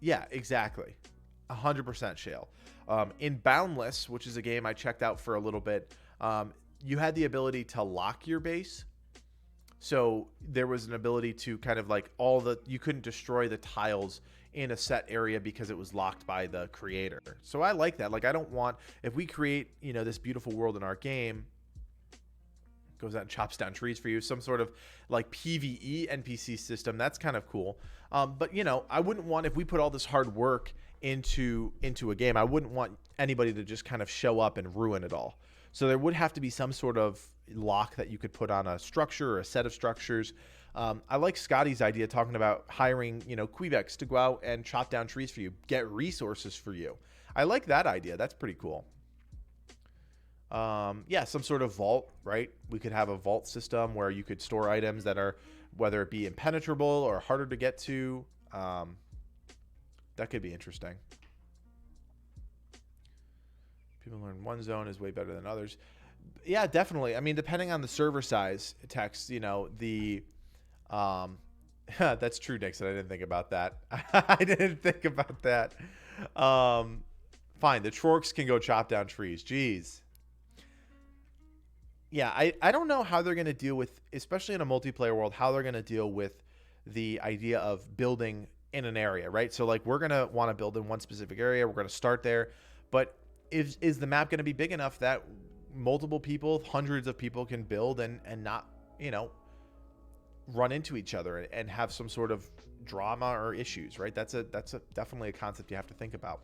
Yeah, exactly. 100% Shale. In Boundless, which is a game I checked out for a little bit, you had the ability to lock your base. So there was an ability to kind of like you couldn't destroy the tiles in a set area because it was locked by the creator. So I like that. Like, I don't want, if we create, this beautiful world in our game, goes out and chops down trees for you. Some sort of like PvE NPC system. That's kind of cool. But you know, I wouldn't want, if we put all this hard work into a game, I wouldn't want anybody to just kind of show up and ruin it all. So there would have to be some sort of lock that you could put on a structure or a set of structures. I like Scotty's idea talking about hiring, you know, Quebecs to go out and chop down trees for you, get resources for you. I like that idea. That's pretty cool. Yeah, some sort of vault, right? We could have a vault system where you could store items that are, whether it be impenetrable or harder to get to. That could be interesting. People learn one zone is way better than others. Yeah, definitely. I mean, depending on the server size, text, you know, the... that's true, Dixon. I didn't think about that. I didn't think about that. Fine, the Trorks can go chop down trees. Jeez. Yeah, I don't know how they're going to deal with, especially in a multiplayer world, how they're going to deal with the idea of building in an area, right? So, like, we're going to want to build in one specific area. We're going to start there. But is the map going to be big enough that multiple people, hundreds of people can build and not, you know, run into each other and have some sort of drama or issues, right? That's definitely a concept you have to think about.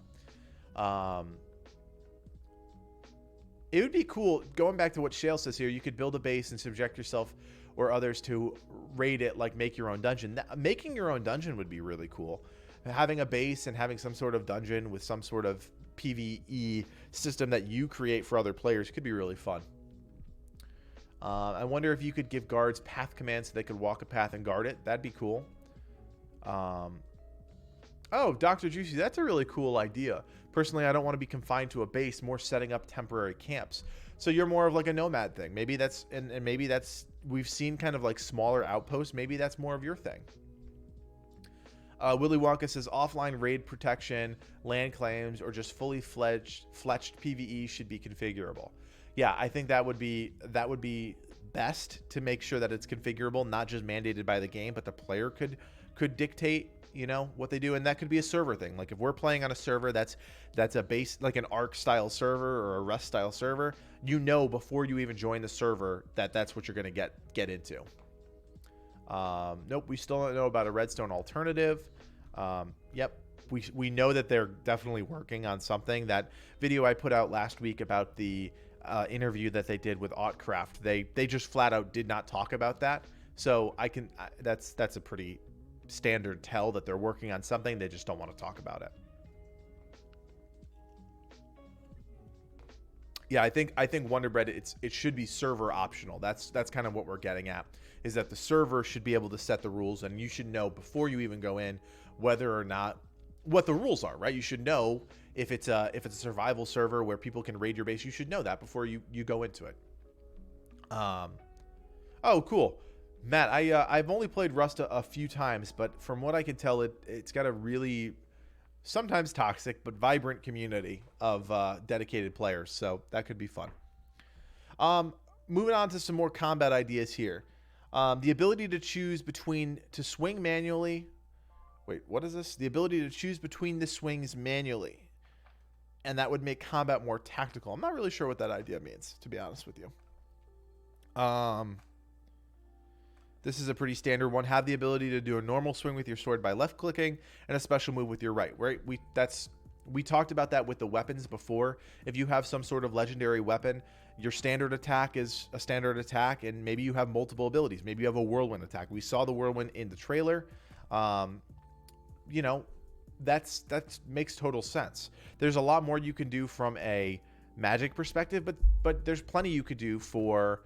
It would be cool, going back to what Shale says here, you could build a base and subject yourself or others to raid it, like make your own dungeon. Making your own dungeon would be really cool. Having a base and having some sort of dungeon with some sort of PvE system that you create for other players could be really fun. I wonder if you could give guards path commands so they could walk a path and guard it. That'd be cool. Oh, Dr. Juicy, that's a really cool idea. Personally, I don't want to be confined to a base, more setting up temporary camps. So you're more of like a nomad thing. Maybe that's, and maybe that's, we've seen kind of like smaller outposts. Maybe that's more of your thing. Willy Wonka says offline raid protection, land claims, or just fully fledged PvE should be configurable. Yeah, I think that would be best to make sure that it's configurable, not just mandated by the game, but the player could dictate, you know, what they do. And that could be a server thing. Like if we're playing on a server that's a base, like an Arc style server or a Rust style server, you know, before you even join the server that that's what you're going to get into. Nope, we still don't know about a redstone alternative. Yep, we know that they're definitely working on something. That video I put out last week about the interview that they did with Autcraft, they just flat out did not talk about that. So that's a pretty standard tell that they're working on something. They just don't want to talk about it. Yeah, I think Wonderbread, it should be server optional. That's kind of what we're getting at, is that the server should be able to set the rules, and you should know before you even go in whether or not what the rules are, right? You should know if it's a survival server where people can raid your base. You should know that before you go into it. Oh, cool. Matt, I've only played Rust a few times, but from what I can tell, it's got a really sometimes toxic but vibrant community of dedicated players, so that could be fun. Moving on to some more combat ideas here. The ability to choose to swing manually. Wait, what is this? The ability to choose between the swings manually, and that would make combat more tactical. I'm not really sure what that idea means, to be honest with you. This is a pretty standard one. Have the ability to do a normal swing with your sword by left clicking and a special move with your right. Right? We talked about that with the weapons before. If you have some sort of legendary weapon, your standard attack is a standard attack, and maybe you have multiple abilities. Maybe you have a whirlwind attack. We saw the whirlwind in the trailer. You know, that makes total sense. There's a lot more you can do from a magic perspective, but there's plenty you could do for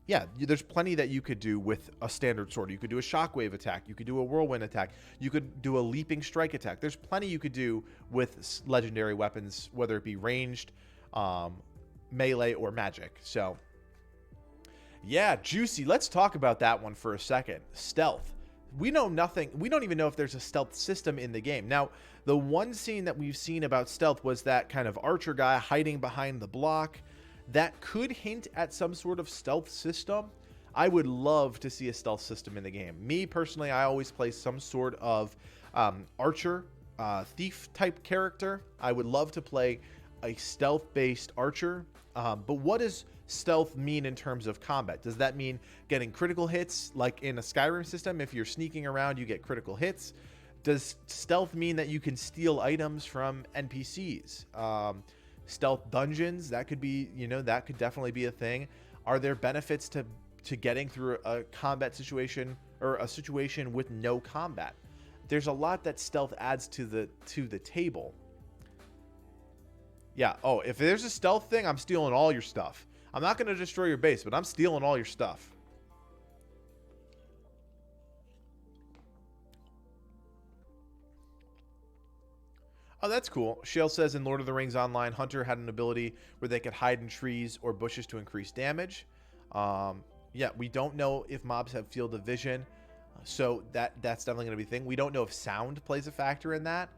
yeah, there's plenty that you could do with a standard sword. You could do a shockwave attack. You could do a whirlwind attack. You could do a leaping strike attack. There's plenty you could do with legendary weapons, whether it be ranged, melee, or magic. So, yeah, Juicy. Let's talk about that one for a second. Stealth. We know nothing. We don't even know if there's a stealth system in the game. Now, the one scene that we've seen about stealth was that kind of archer guy hiding behind the block. That could hint at some sort of stealth system. I would love to see a stealth system in the game. Me, personally, I always play some sort of archer, thief type character. I would love to play a stealth-based archer. But what does stealth mean in terms of combat? Does that mean getting critical hits like in a Skyrim system? If you're sneaking around, you get critical hits. Does stealth mean that you can steal items from NPCs? Stealth dungeons, that could be, that could definitely be a thing. Are there benefits to getting through a combat situation or a situation with no combat? There's a lot that stealth adds to the table. Yeah. Oh, if there's a stealth thing, I'm stealing all your stuff. I'm not going to destroy your base, but I'm stealing all your stuff. Oh, that's cool. Shale says in Lord of the Rings Online, Hunter had an ability where they could hide in trees or bushes to increase damage. Yeah, we don't know if mobs have field of vision, so that's definitely going to be a thing. We don't know if sound plays a factor in that.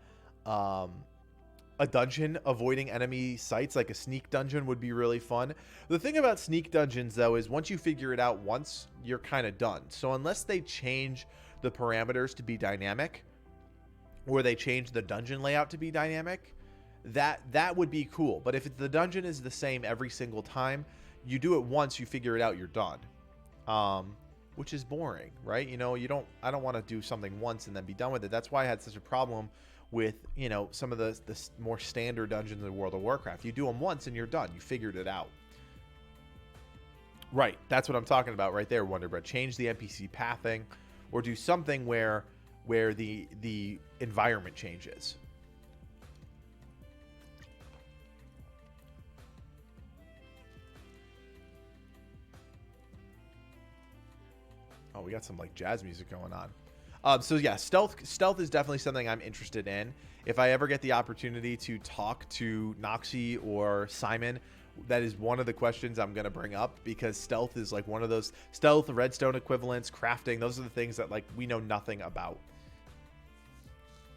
A dungeon avoiding enemy sights, like a sneak dungeon, would be really fun. The thing about sneak dungeons, though, is once you figure it out once, you're kind of done. So unless they change the parameters to be dynamic, or they change the dungeon layout to be dynamic, that would be cool. But if the dungeon is the same every single time, you do it once, you figure it out, you're done. Which is boring, right? I don't want to do something once and then be done with it. That's why I had such a problem with, some of the more standard dungeons in World of Warcraft. You do them once and you're done. You figured it out. Right. That's what I'm talking about right there, Wonderbread. Change the NPC pathing or do something where the environment changes. Oh, we got some like jazz music going on. So yeah, stealth is definitely something I'm interested in. If I ever get the opportunity to talk to Noxie or Simon, that is one of the questions I'm going to bring up, because stealth is like one of those stealth, redstone equivalents, crafting. Those are the things that like we know nothing about.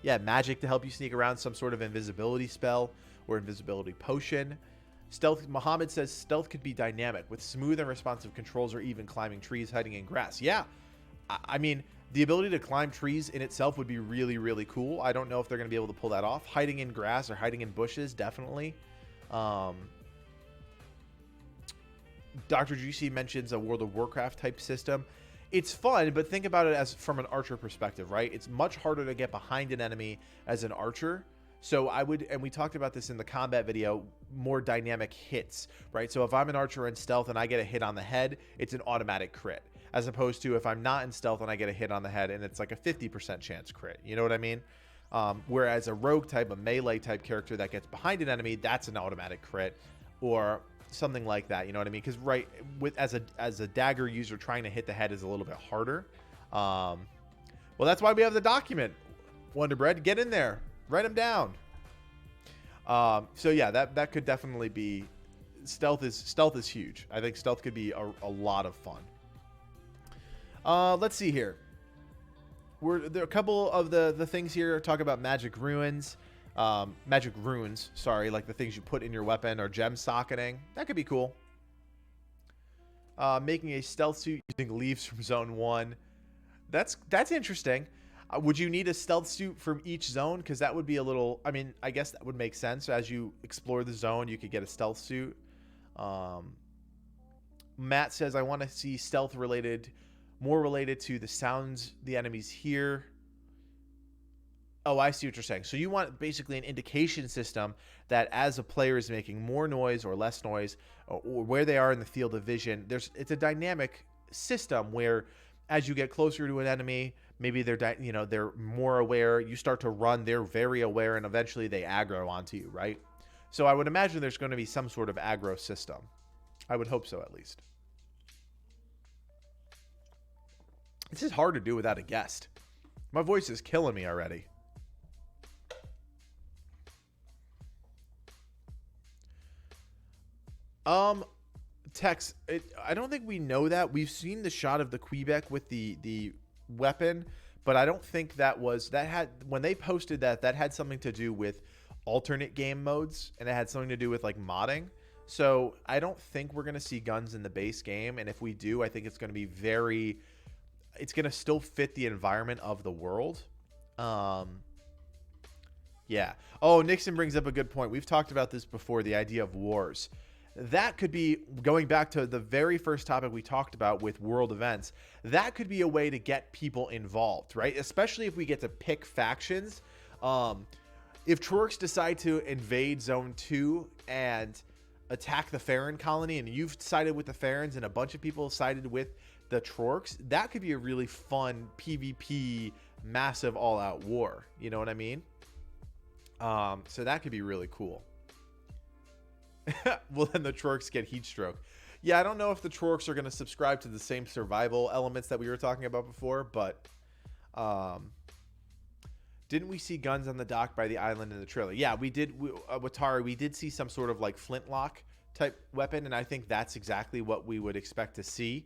Yeah, magic to help you sneak around, some sort of invisibility spell or invisibility potion. Stealth, Muhammad says stealth could be dynamic with smooth and responsive controls, or even climbing trees, hiding in grass. Yeah, I mean, the ability to climb trees in itself would be really, really cool. I don't know if they're going to be able to pull that off. Hiding in grass or hiding in bushes, definitely. Dr. GC mentions a World of Warcraft type system. It's fun, but think about it as from an archer perspective, right? It's much harder to get behind an enemy as an archer. So I would, and we talked about this in the combat video, more dynamic hits, right? So if I'm an archer in stealth and I get a hit on the head, it's an automatic crit. As opposed to if I'm not in stealth and I get a hit on the head and it's like a 50% chance crit. You know what I mean? Whereas a rogue type, a melee type character that gets behind an enemy, that's an automatic crit. Or something like that, you know what I mean? Because as a dagger user, trying to hit the head is a little bit harder. Well, that's why we have the document. Wonderbread, get in there. Write them down. So yeah, that could definitely be stealth is huge. I think stealth could be a lot of fun. Let's see here. There are a couple of the things here talk about magic runes, sorry, like the things you put in your weapon, or gem socketing. That could be cool. Making a stealth suit using leaves from zone 1. That's interesting. Would you need a stealth suit from each zone? Because that would be a little, I mean, I guess that would make sense. As you explore the zone, you could get a stealth suit. Matt says, I want to see stealth more related to the sounds the enemies hear. Oh, I see what you're saying. So you want basically an indication system that as a player is making more noise or less noise, or where they are in the field of vision, it's a dynamic system where as you get closer to an enemy, maybe they're more aware. You start to run, they're very aware, and eventually they aggro onto you, right? So I would imagine there's going to be some sort of aggro system. I would hope so, at least. This is hard to do without a guest. My voice is killing me already. Tex, I don't think we know that. We've seen the shot of the Quebec with the weapon, but I don't think when they posted that had something to do with alternate game modes, and it had something to do with like modding. So I don't think we're going to see guns in the base game. And if we do, I think it's going to be it's going to still fit the environment of the world. Yeah. Oh, Nixon brings up a good point. We've talked about this before, the idea of wars. that could be, going back to the very first topic we talked about with world events, that could be a way to get people involved, right? Especially if we get to pick factions. If Trorks decide to invade Zone 2 and attack the Farron colony, and you've sided with the Farrons and a bunch of people sided with the Trorks, that could be a really fun PvP, massive all-out war. You know what I mean? So that could be really cool. Well, then the Trorks get heat stroke. Yeah, I don't know if the Trorks are going to subscribe to the same survival elements that we were talking about before, but didn't we see guns on the dock by the island in the trailer? Yeah, we did. Watari, we did see some sort of like flintlock type weapon, and I think that's exactly what we would expect to see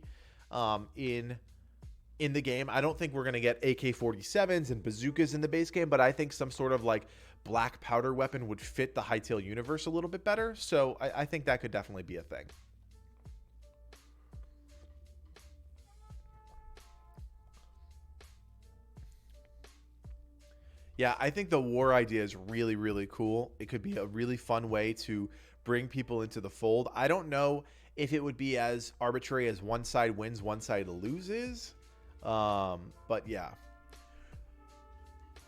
in the game. I don't think we're going to get AK-47s and bazookas in the base game, but I think some sort of like black powder weapon would fit the Hytale universe a little bit better. So I think that could definitely be a thing. Yeah, I think the war idea is really, really cool. It could be a really fun way to bring people into the fold. I don't know if it would be as arbitrary as one side wins, one side loses. But yeah.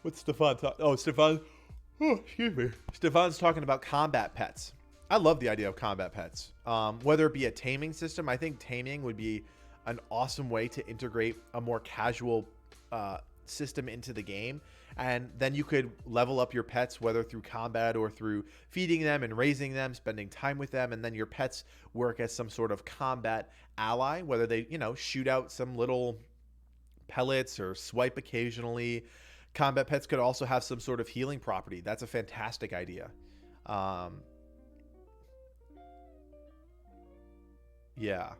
What's Stefan talking? Oh, Stefan. Oh, excuse me. Stefan's talking about combat pets. I love the idea of combat pets. Whether it be a taming system, I think taming would be an awesome way to integrate a more casual system into the game. And then you could level up your pets, whether through combat or through feeding them and raising them, spending time with them. And then your pets work as some sort of combat ally, whether they, shoot out some little pellets or swipe occasionally. Combat pets could also have some sort of healing property. That's a fantastic idea. Yeah.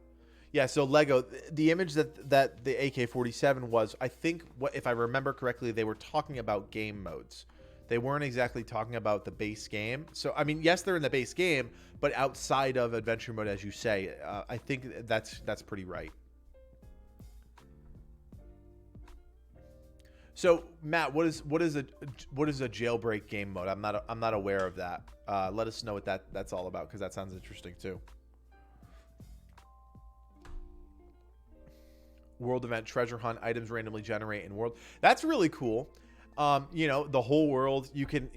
Yeah, so Lego, the image that the AK-47 was, I think, if I remember correctly, they were talking about game modes. They weren't exactly talking about the base game. So, I mean, yes, they're in the base game, but outside of adventure mode, as you say, I think that's pretty right. So, Matt, what is a jailbreak game mode? I'm not aware of that. Let us know what that's all about, because that sounds interesting too. World event treasure hunt, items randomly generate in world. That's really cool. The whole world, you could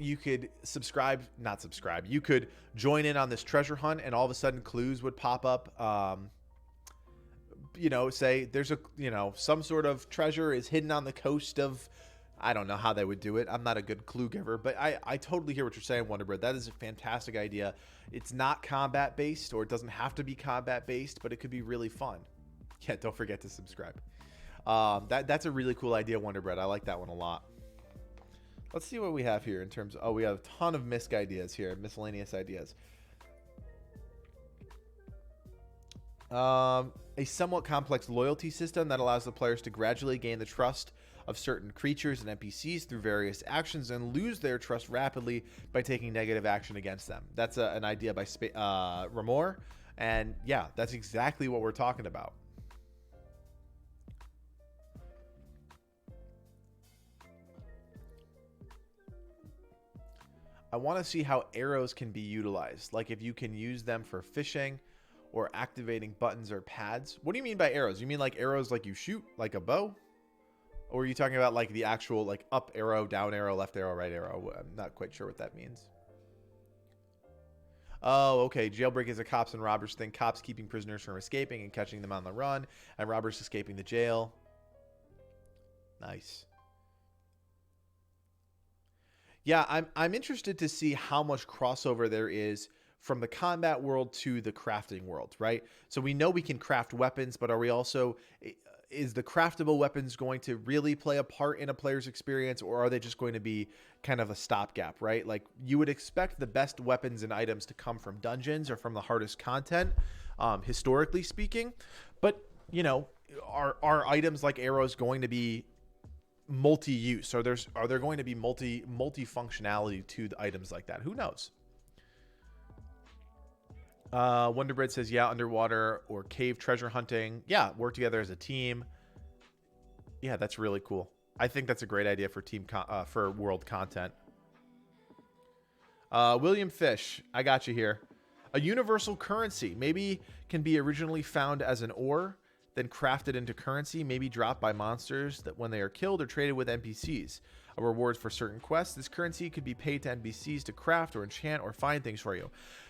not subscribe. You could join in on this treasure hunt, and all of a sudden clues would pop up. Say there's some sort of treasure is hidden on the coast of, I don't know how they would do it. I'm not a good clue giver, but I totally hear what you're saying, Wonderbread. That is a fantastic idea. It's not combat based, or it doesn't have to be combat based, but it could be really fun. Yeah, don't forget to subscribe. That's a really cool idea, Wonderbread. I like that one a lot. Let's see what we have here in terms of, we have a ton of misc ideas here, miscellaneous ideas. A somewhat complex loyalty system that allows the players to gradually gain the trust of certain creatures and NPCs through various actions and lose their trust rapidly by taking negative action against them. That's an idea by Ramor. And yeah, that's exactly what we're talking about. I want to see how arrows can be utilized. Like if you can use them for fishing or activating buttons or pads. What do you mean by arrows? You mean like arrows like you shoot like a bow? Or are you talking about like the actual like up arrow, down arrow, left arrow, right arrow? I'm not quite sure what that means. Oh, okay. Jailbreak is a cops and robbers thing. Cops keeping prisoners from escaping and catching them on the run, and robbers escaping the jail. Nice. Yeah, I'm interested to see how much crossover there is from the combat world to the crafting world, right? So we know we can craft weapons, but are we also, is the craftable weapons going to really play a part in a player's experience, or are they just going to be kind of a stopgap, right? Like you would expect the best weapons and items to come from dungeons or from the hardest content, historically speaking. But, are items like arrows going to be multi-use? Are there going to be multi-functionality to the items like that? Who knows? Wonderbread says, yeah, underwater or cave treasure hunting. Yeah, work together as a team. Yeah, that's really cool. I think that's a great idea for for world content. William Fish, I got you here. A universal currency maybe can be originally found as an ore, then crafted into currency, maybe dropped by monsters that when they are killed or traded with NPCs. A reward for certain quests. This currency could be paid to NPCs to craft or enchant or find things for you.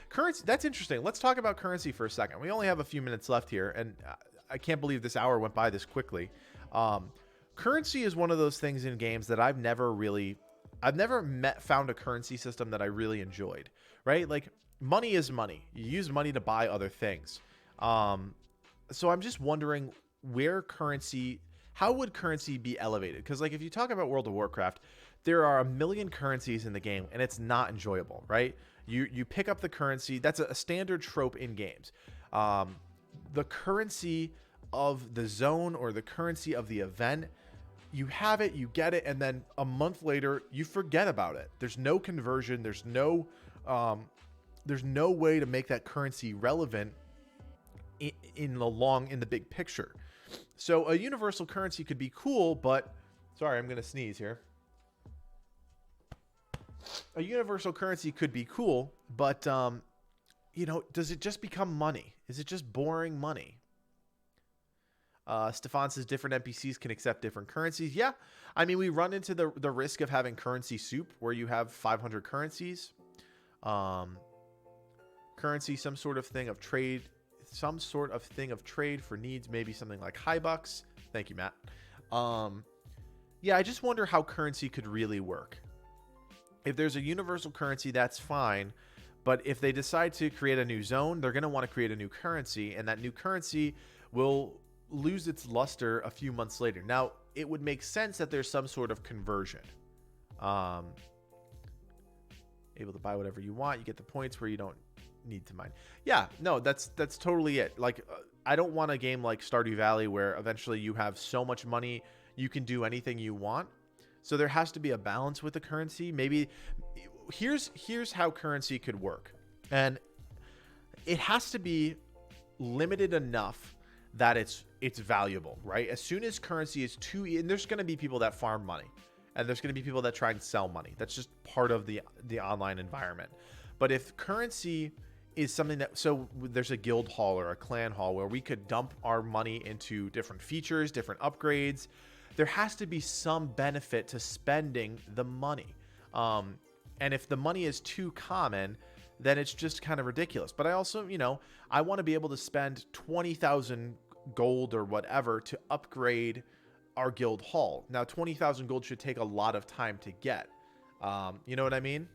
Currency, that's interesting. Let's talk about currency for a second. We only have a few minutes left here, and I can't believe this hour went by this quickly. Currency is one of those things in games that I've never found a currency system that I really enjoyed, right? Like, money is money. You use money to buy other things. So I'm just wondering how would currency be elevated? Because like if you talk about World of Warcraft, there are a million currencies in the game and it's not enjoyable, right? You pick up the currency. That's a standard trope in games. The currency of the zone or the currency of the event, you have it, you get it, and then a month later you forget about it. There's no conversion. There's no way to make that currency relevant in the big picture. So a universal currency could be cool, but sorry, I'm going to sneeze here. A universal currency could be cool, but does it just become money? Is it just boring money? Stefan says different NPCs can accept different currencies. Yeah, I mean, we run into the risk of having currency soup where you have 500 currencies. Currency, some sort of thing of trade for needs, maybe something like Highbucks. Thank you, Matt. Yeah, I just wonder how currency could really work. If there's a universal currency, that's fine. But if they decide to create a new zone, they're going to want to create a new currency, and that new currency will lose its luster a few months later. Now, it would make sense that there's some sort of conversion. Able to buy whatever you want. You get the points where you don't need to mine. Yeah, no, that's totally it. Like, I don't want a game like Stardew Valley where eventually you have so much money you can do anything you want. So there has to be a balance with the currency. Maybe here's how currency could work, and it has to be limited enough that it's valuable, right? As soon as currency is and there's going to be people that farm money, and there's going to be people that try and sell money. That's just part of the online environment. But if currency is something so there's a guild hall or a clan hall where we could dump our money into different features, different upgrades, there has to be some benefit to spending the money. And if the money is too common, then it's just kind of ridiculous. But I also, I want to be able to spend 20,000 gold or whatever to upgrade our guild hall. Now, 20,000 gold should take a lot of time to get. You know what I mean?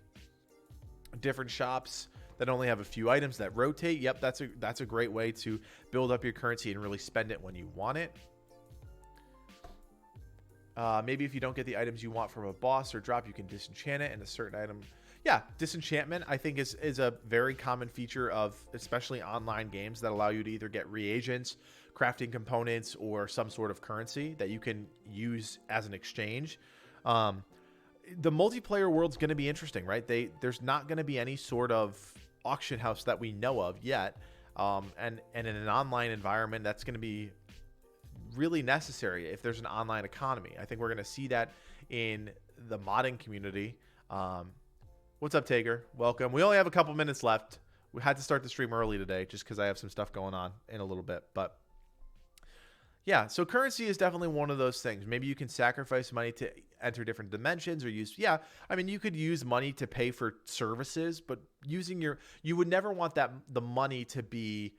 Different shops that only have a few items that rotate. Yep, that's a great way to build up your currency and really spend it when you want it. Maybe if you don't get the items you want from a boss or drop, you can disenchant it, and a certain item. Yeah, disenchantment I think is a very common feature of especially online games that allow you to either get reagents, crafting components, or some sort of currency that you can use as an exchange. The multiplayer world's going to be interesting, right? There's not going to be any sort of auction house that we know of yet. And in an online environment, that's going to be really necessary if there's an online economy. I think we're going to see that in the modding community. What's up, Tager? Welcome. We only have a couple minutes left. We had to start the stream early today just because I have some stuff going on in a little bit. But yeah, so currency is definitely one of those things. Maybe you can sacrifice money to enter different dimensions or you could use money to pay for services, but you would never want the money to be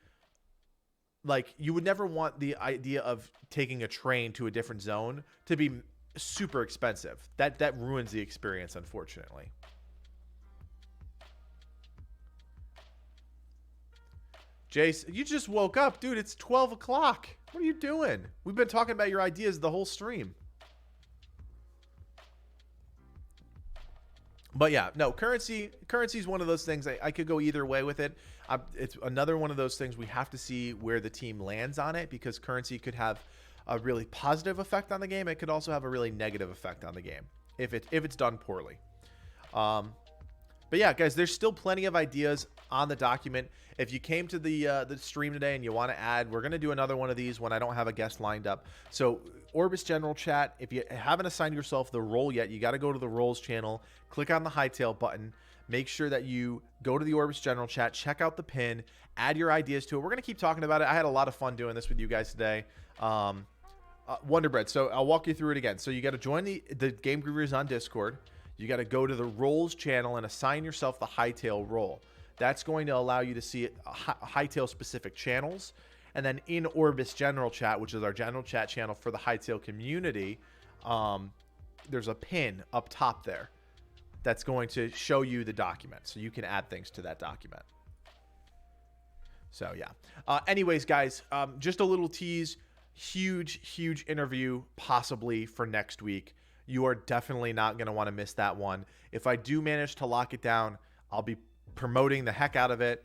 like, you would never want the idea of taking a train to a different zone to be super expensive. That ruins the experience, unfortunately. Jace, you just woke up, dude. It's 12 o'clock. What are you doing? We've been talking about your ideas the whole stream. But yeah, no, currency is one of those things. I could go either way with it. It's another one of those things we have to see where the team lands on it, because currency could have a really positive effect on the game. It could also have a really negative effect on the game if it's done poorly. But yeah, guys, there's still plenty of ideas on the document. If you came to the stream today and you want to add, we're going to do another one of these when I don't have a guest lined up. So Orbis General Chat, if you haven't assigned yourself the role yet, you got to go to the roles channel, click on the Hytale button, make sure that you go to the Orbis general chat, check out the pin, add your ideas to it. We're going to keep talking about it. I had a lot of fun doing this with you guys today. Wonder Bread. So I'll walk you through it again. So you got to join the Game Groovers on Discord. You got to go to the roles channel and assign yourself the Hytale role. That's going to allow you to see Hytale specific channels. And then in Orbis general chat, which is our general chat channel for the Hytale community, there's a pin up top there that's going to show you the document. So you can add things to that document. So yeah. Anyways, guys, just a little tease. Huge interview possibly for next week. You are definitely not going to want to miss that one. If I do manage to lock it down, I'll be promoting the heck out of it,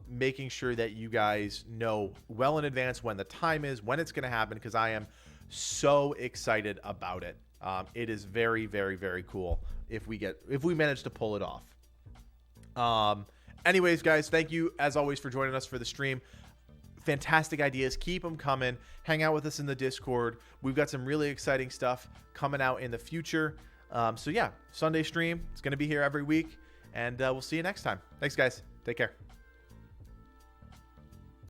making sure that you guys know well in advance when the time is, when it's going to happen, because I am so excited about it. It is very cool if we manage to pull it off. Anyways, guys, thank you as always for joining us for the stream. Fantastic ideas. Keep them coming. Hang out with us in the Discord. We've got some really exciting stuff coming out in the future. So yeah, Sunday stream. It's going to be here every week, and we'll see you next time. Thanks, guys. Take care.